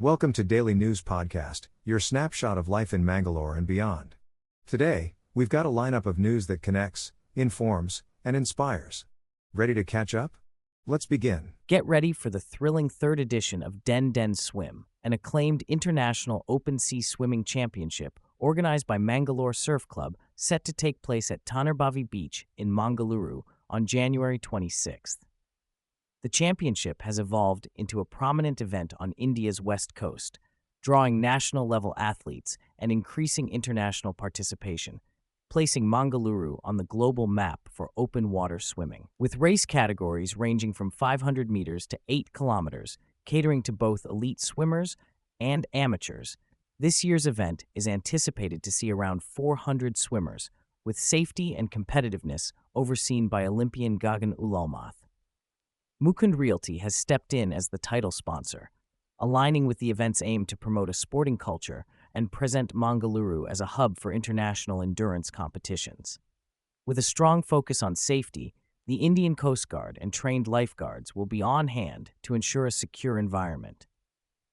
Welcome to Daily News Podcast, your snapshot of life in Mangalore and beyond. Today, we've got a lineup of news that connects, informs, and inspires. Ready to catch up? Let's begin. Get ready for the thrilling third edition of Den Den Swim, an acclaimed international open sea swimming championship organized by Mangalore Surf Club, set to take place at Tannirbhavi Beach in Mangalore on January 26th. The championship has evolved into a prominent event on India's west coast, drawing national-level athletes and increasing international participation, placing Mangalore on the global map for open-water swimming. With race categories ranging from 500 meters to 8 kilometers, catering to both elite swimmers and amateurs, this year's event is anticipated to see around 400 swimmers, with safety and competitiveness overseen by Olympian Gagan Ulalmath. Mukund Realty has stepped in as the title sponsor, aligning with the event's aim to promote a sporting culture and present Mangalore as a hub for international endurance competitions. With a strong focus on safety, the Indian Coast Guard and trained lifeguards will be on hand to ensure a secure environment.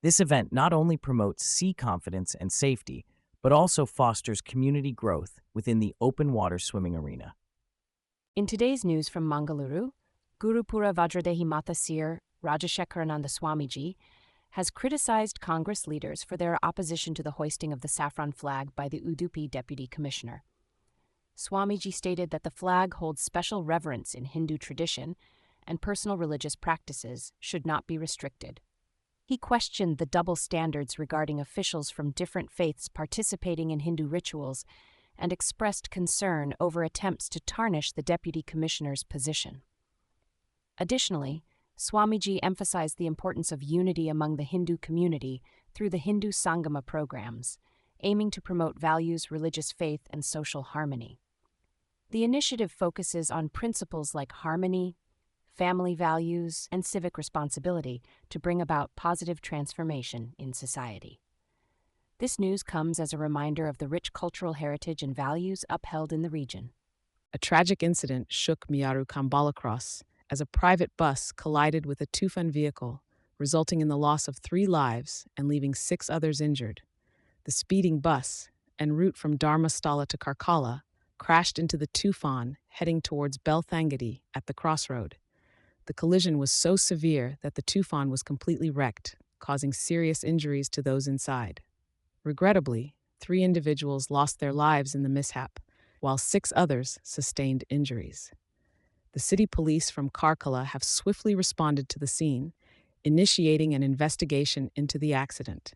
This event not only promotes sea confidence and safety, but also fosters community growth within the open water swimming arena. In today's news from Mangalore, Gurupura Vajradehi Mata Seer Rajashekharananda Swamiji has criticized Congress leaders for their opposition to the hoisting of the Saffron flag by the Udupi Deputy Commissioner. Swamiji stated that the flag holds special reverence in Hindu tradition and personal religious practices should not be restricted. He questioned the double standards regarding officials from different faiths participating in Hindu rituals and expressed concern over attempts to tarnish the Deputy Commissioner's position. Additionally, Swamiji emphasized the importance of unity among the Hindu community through the Hindu Sangama programs, aiming to promote values, religious faith, and social harmony. The initiative focuses on principles like harmony, family values, and civic responsibility to bring about positive transformation in society. This news comes as a reminder of the rich cultural heritage and values upheld in the region. A tragic incident shook Miyaru Kambalakross as a private bus collided with a tufan vehicle, resulting in the loss of 3 lives and leaving 6 others injured. The speeding bus, en route from Dharmasthala to Karkala, crashed into the tufan heading towards Belthangadi at the crossroad. The collision was so severe that the tufan was completely wrecked, causing serious injuries to those inside. Regrettably, 3 individuals lost their lives in the mishap, while 6 others sustained injuries. The city police from Karkala have swiftly responded to the scene, initiating an investigation into the accident.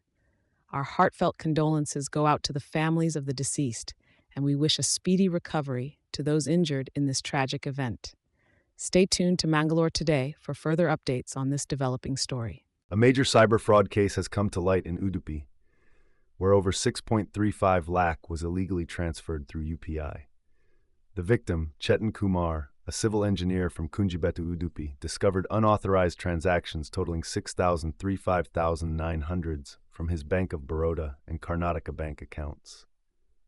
Our heartfelt condolences go out to the families of the deceased, and we wish a speedy recovery to those injured in this tragic event. Stay tuned to Mangalore Today for further updates on this developing story. A major cyber fraud case has come to light in Udupi, where over 6.35 lakh was illegally transferred through UPI. The victim, Chetan Kumar, a civil engineer from Kunjibetu Udupi, discovered unauthorized transactions totaling 6,035,900 from his Bank of Baroda and Karnataka bank accounts.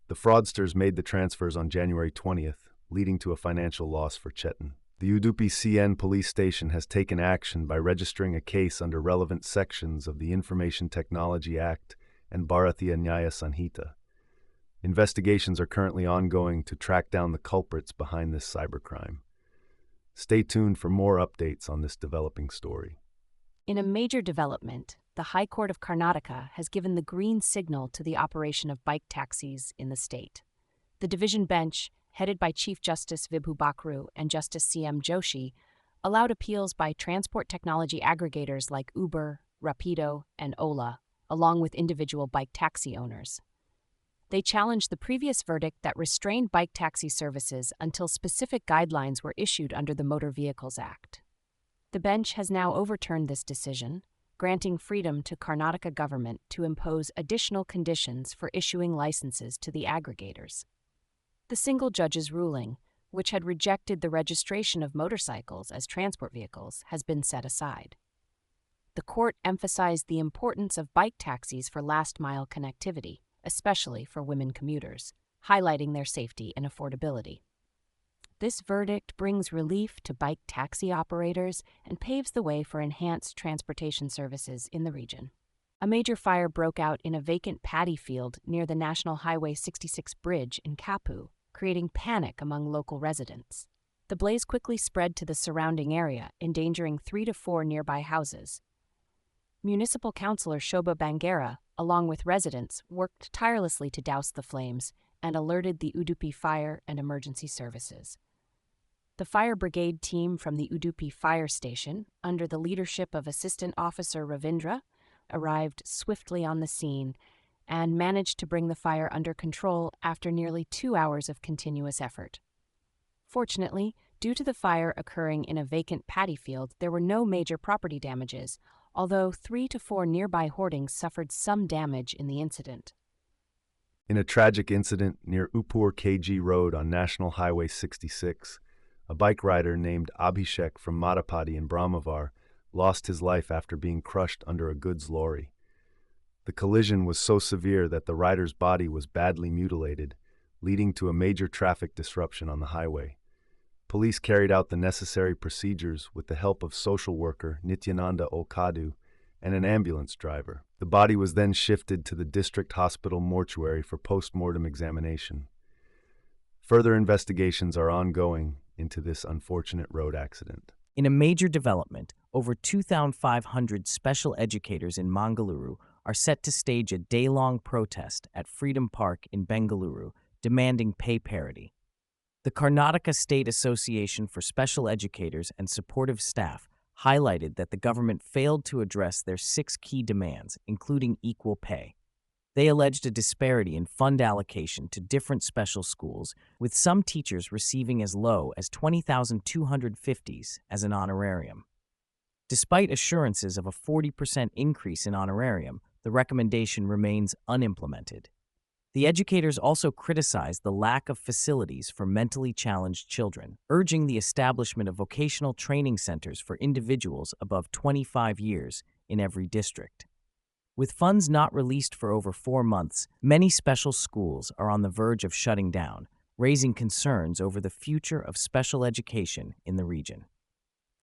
The fraudsters made the transfers on January 20th, leading to a financial loss for Chetan. The Udupi CN police station has taken action by registering a case under relevant sections of the Information Technology Act and Bharatiya Nyaya Sanhita. Investigations are currently ongoing to track down the culprits behind this cybercrime. Stay tuned for more updates on this developing story. In a major development, the High Court of Karnataka has given the green signal to the operation of bike taxis in the state. The division bench, headed by Chief Justice Vibhu Bakru and Justice C.M. Joshi, allowed appeals by transport technology aggregators like Uber, Rapido, and Ola, along with individual bike taxi owners. They challenged the previous verdict that restrained bike taxi services until specific guidelines were issued under the Motor Vehicles Act. The bench has now overturned this decision, granting freedom to Karnataka government to impose additional conditions for issuing licenses to the aggregators. The single judge's ruling, which had rejected the registration of motorcycles as transport vehicles, has been set aside. The court emphasized the importance of bike taxis for last-mile connectivity, especially for women commuters, highlighting their safety and affordability. This verdict brings relief to bike taxi operators and paves the way for enhanced transportation services in the region. A major fire broke out in a vacant paddy field near the National Highway 66 bridge in Kapu, creating panic among local residents. The blaze quickly spread to the surrounding area, endangering 3 to 4 nearby houses. Municipal Councillor Shobha Bangera, along with residents, worked tirelessly to douse the flames and alerted the Udupi Fire and Emergency Services. The fire brigade team from the Udupi Fire Station, under the leadership of Assistant Officer Ravindra, arrived swiftly on the scene and managed to bring the fire under control after nearly 2 hours of continuous effort. Fortunately, due to the fire occurring in a vacant paddy field, there were no major property damages, although 3 to 4 nearby hoardings suffered some damage in the incident. In a tragic incident near Uppur KG Road on National Highway 66, a bike rider named Abhishek from Madapadi in Brahmavar lost his life after being crushed under a goods lorry. The collision was so severe that the rider's body was badly mutilated, leading to a major traffic disruption on the highway. Police carried out the necessary procedures with the help of social worker Nityananda Olkadu and an ambulance driver. The body was then shifted to the district hospital mortuary for post-mortem examination. Further investigations are ongoing into this unfortunate road accident. In a major development, over 2,500 special educators in Mangalore are set to stage a day-long protest at Freedom Park in Bengaluru, demanding pay parity. The Karnataka State Association for Special Educators and Supportive Staff highlighted that the government failed to address their 6 key demands, including equal pay. They alleged a disparity in fund allocation to different special schools, with some teachers receiving as low as 20,250 as an honorarium. Despite assurances of a 40% increase in honorarium, the recommendation remains unimplemented. The educators also criticized the lack of facilities for mentally challenged children, urging the establishment of vocational training centers for individuals above 25 years in every district. With funds not released for over 4 months, many special schools are on the verge of shutting down, raising concerns over the future of special education in the region.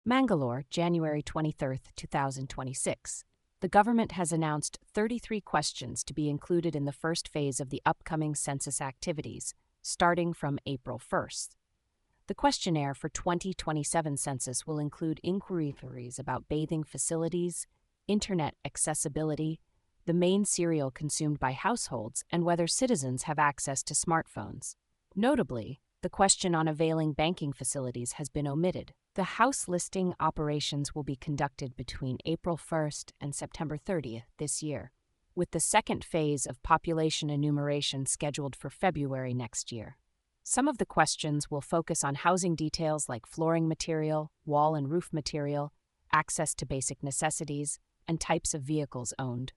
Mangalore, January 23, 2026. The government has announced 33 questions to be included in the first phase of the upcoming census activities, starting from April 1st. The questionnaire for 2027 census will include inquiries about bathing facilities, internet accessibility, the main cereal consumed by households, and whether citizens have access to smartphones. Notably, the question on availing banking facilities has been omitted. The house listing operations will be conducted between April 1st and September 30th this year, with the second phase of population enumeration scheduled for February next year. Some of the questions will focus on housing details like flooring material, wall and roof material, access to basic necessities, and types of vehicles owned.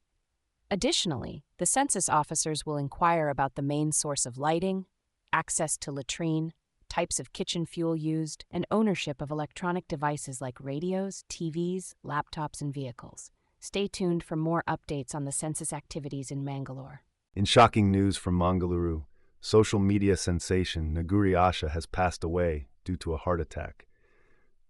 Additionally, the census officers will inquire about the main source of lighting, access to latrine, types of kitchen fuel used, and ownership of electronic devices like radios, TVs, laptops, and vehicles. Stay tuned for more updates on the census activities in Mangalore. In shocking news from Mangalore, social media sensation Naguri Asha has passed away due to a heart attack.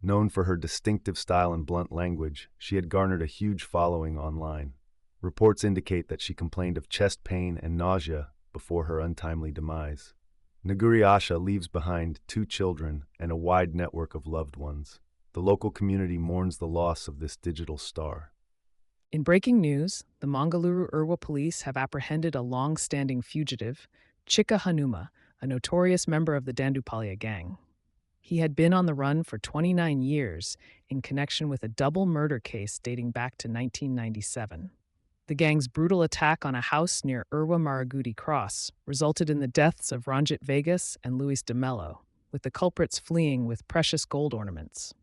Known for her distinctive style and blunt language, she had garnered a huge following online. Reports indicate that she complained of chest pain and nausea before her untimely demise. Naguri Asha leaves behind 2 children and a wide network of loved ones. The local community mourns the loss of this digital star. In breaking news, the Mangalore Urwa police have apprehended a long-standing fugitive, Chikka Hanuma, a notorious member of the Dandupalya gang. He had been on the run for 29 years in connection with a double murder case dating back to 1997. The gang's brutal attack on a house near Urwa Maragudi Cross resulted in the deaths of Ranjit Vegas and Luis de Mello, with the culprits fleeing with precious gold ornaments.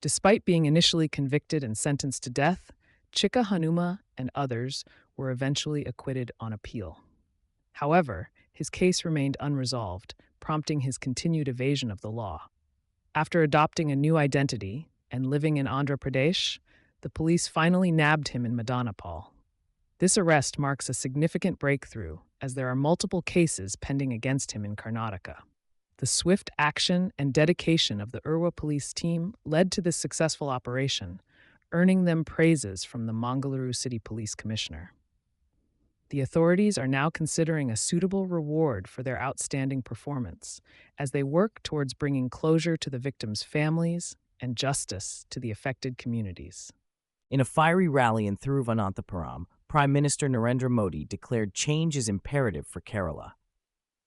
Despite being initially convicted and sentenced to death, Chikka Hanuma and others were eventually acquitted on appeal. However, his case remained unresolved, prompting his continued evasion of the law. After adopting a new identity and living in Andhra Pradesh, the police finally nabbed him in Madanapal. This arrest marks a significant breakthrough, as there are multiple cases pending against him in Karnataka. The swift action and dedication of the Urwa police team led to this successful operation, earning them praises from the Mangalore City Police Commissioner. The authorities are now considering a suitable reward for their outstanding performance as they work towards bringing closure to the victims' families and justice to the affected communities. In a fiery rally in Thiruvananthapuram, Prime Minister Narendra Modi declared change is imperative for Kerala.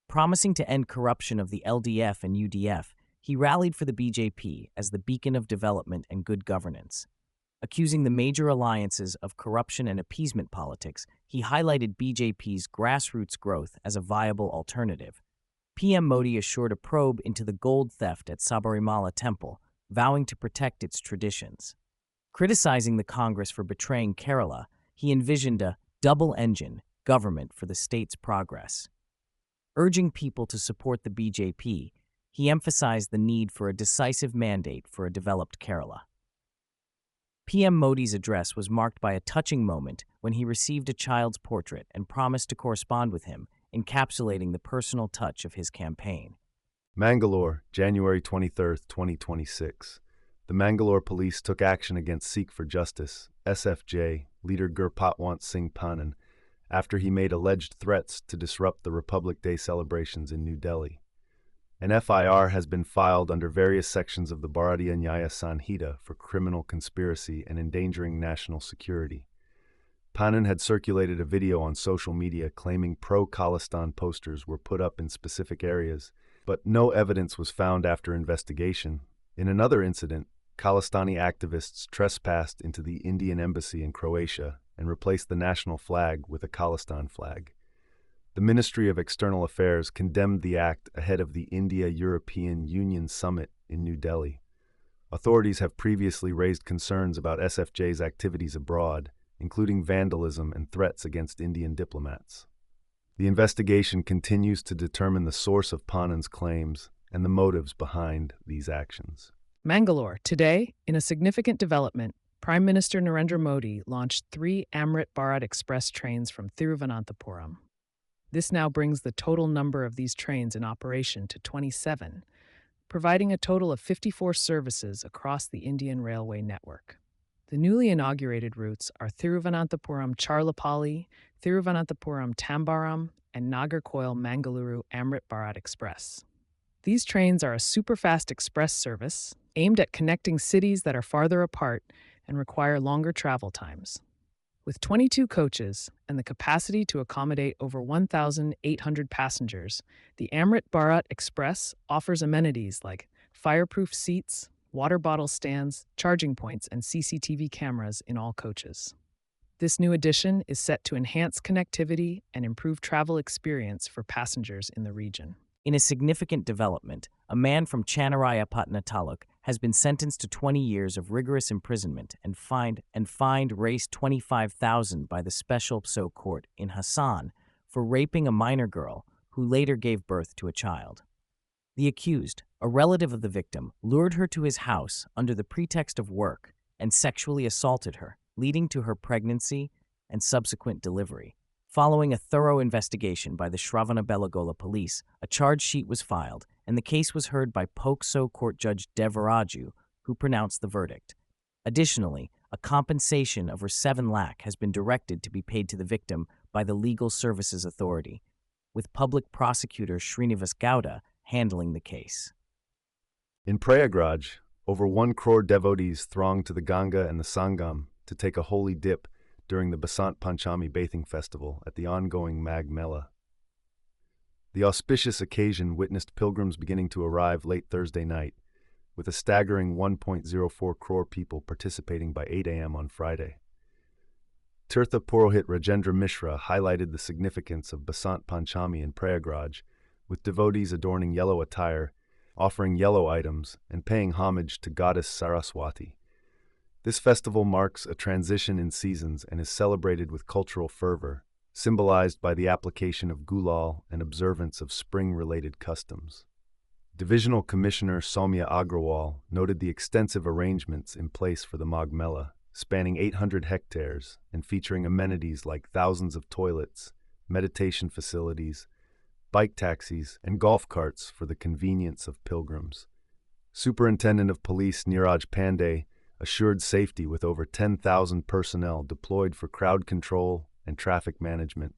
Promising to end corruption of the LDF and UDF, he rallied for the BJP as the beacon of development and good governance. Accusing the major alliances of corruption and appeasement politics, he highlighted BJP's grassroots growth as a viable alternative. PM Modi assured a probe into the gold theft at Sabarimala Temple, vowing to protect its traditions. Criticizing the Congress for betraying Kerala, he envisioned a double-engine government for the state's progress. Urging people to support the BJP, he emphasized the need for a decisive mandate for a developed Kerala. PM Modi's address was marked by a touching moment when he received a child's portrait and promised to correspond with him, encapsulating the personal touch of his campaign. Mangalore, January 23, 2026. The Mangalore police took action against Sikh for Justice, SFJ, leader Gurpatwant Singh Pannan, after he made alleged threats to disrupt the Republic Day celebrations in New Delhi. An FIR has been filed under various sections of the Bharatiya Nyaya Sanhita for criminal conspiracy and endangering national security. Pannan had circulated a video on social media claiming pro-Khalistan posters were put up in specific areas, but no evidence was found after investigation. In another incident, Khalistani activists trespassed into the Indian embassy in Croatia and replaced the national flag with a Khalistan flag. The Ministry of External Affairs condemned the act ahead of the India-European Union summit in New Delhi. Authorities have previously raised concerns about SFJ's activities abroad, including vandalism and threats against Indian diplomats. The investigation continues to determine the source of Pannan's claims and the motives behind these actions. Mangalore, today, in a significant development, Prime Minister Narendra Modi launched 3 Amrit Bharat Express trains from Thiruvananthapuram. This now brings the total number of these trains in operation to 27, providing a total of 54 services across the Indian railway network. The newly inaugurated routes are Thiruvananthapuram-Charlapalli, Thiruvananthapuram-Tambaram, and Nagercoil-Mangaluru Amrit Bharat Express. These trains are a superfast express service aimed at connecting cities that are farther apart and require longer travel times. With 22 coaches and the capacity to accommodate over 1,800 passengers, the Amrit Bharat Express offers amenities like fireproof seats, water bottle stands, charging points, and CCTV cameras in all coaches. This new addition is set to enhance connectivity and improve travel experience for passengers in the region. In a significant development, a man from Channarayapatna Taluk has been sentenced to 20 years of rigorous imprisonment and fined Rs 25,000 by the Special PSO Court in Hassan for raping a minor girl who later gave birth to a child. The accused, a relative of the victim, lured her to his house under the pretext of work and sexually assaulted her, leading to her pregnancy and subsequent delivery. Following a thorough investigation by the Shravanabelagola police, a charge sheet was filed, and the case was heard by POCSO Court Judge Devaraju, who pronounced the verdict. Additionally, a compensation of Rs 7 lakh has been directed to be paid to the victim by the Legal Services Authority, with Public Prosecutor Srinivas Gowda handling the case. In Prayagraj, over 1 crore devotees thronged to the Ganga and the Sangam to take a holy dip during the Basant Panchami bathing festival at the ongoing Magh Mela. The auspicious occasion witnessed pilgrims beginning to arrive late Thursday night, with a staggering 1.04 crore people participating by 8 a.m. on Friday. Tirtha Purohit Rajendra Mishra highlighted the significance of Basant Panchami in Prayagraj, with devotees adorning yellow attire, offering yellow items, and paying homage to goddess Saraswati. This festival marks a transition in seasons and is celebrated with cultural fervor, symbolized by the application of gulal and observance of spring-related customs. Divisional Commissioner Soumya Agrawal noted the extensive arrangements in place for the Magh Mela, spanning 800 hectares and featuring amenities like thousands of toilets, meditation facilities, bike taxis, and golf carts for the convenience of pilgrims. Superintendent of Police Neeraj Pandey assured safety with over 10,000 personnel deployed for crowd control and traffic management,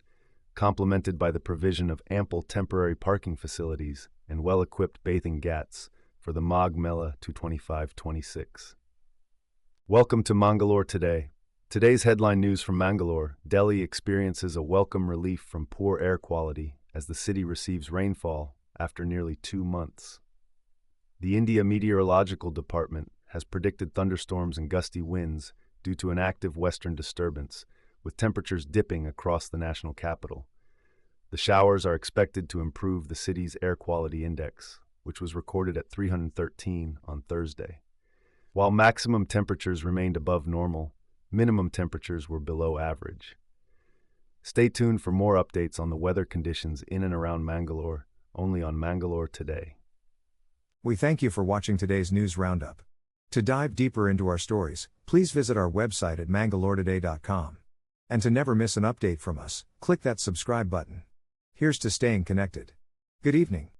complemented by the provision of ample temporary parking facilities and well-equipped bathing ghats for the Magh Mela 225-26. Welcome to Mangalore today. Today's headline news from Mangalore: Delhi experiences a welcome relief from poor air quality as the city receives rainfall after nearly 2 months. The India Meteorological Department has predicted thunderstorms and gusty winds due to an active western disturbance, with temperatures dipping across the national capital. The showers are expected to improve the city's air quality index, which was recorded at 313 on Thursday. While maximum temperatures remained above normal, minimum temperatures were below average. Stay tuned for more updates on the weather conditions in and around Mangalore, only on Mangalore Today. We thank you for watching today's news roundup. To dive deeper into our stories, please visit our website at mangaloretoday.com. And to never miss an update from us, click that subscribe button. Here's to staying connected. Good evening.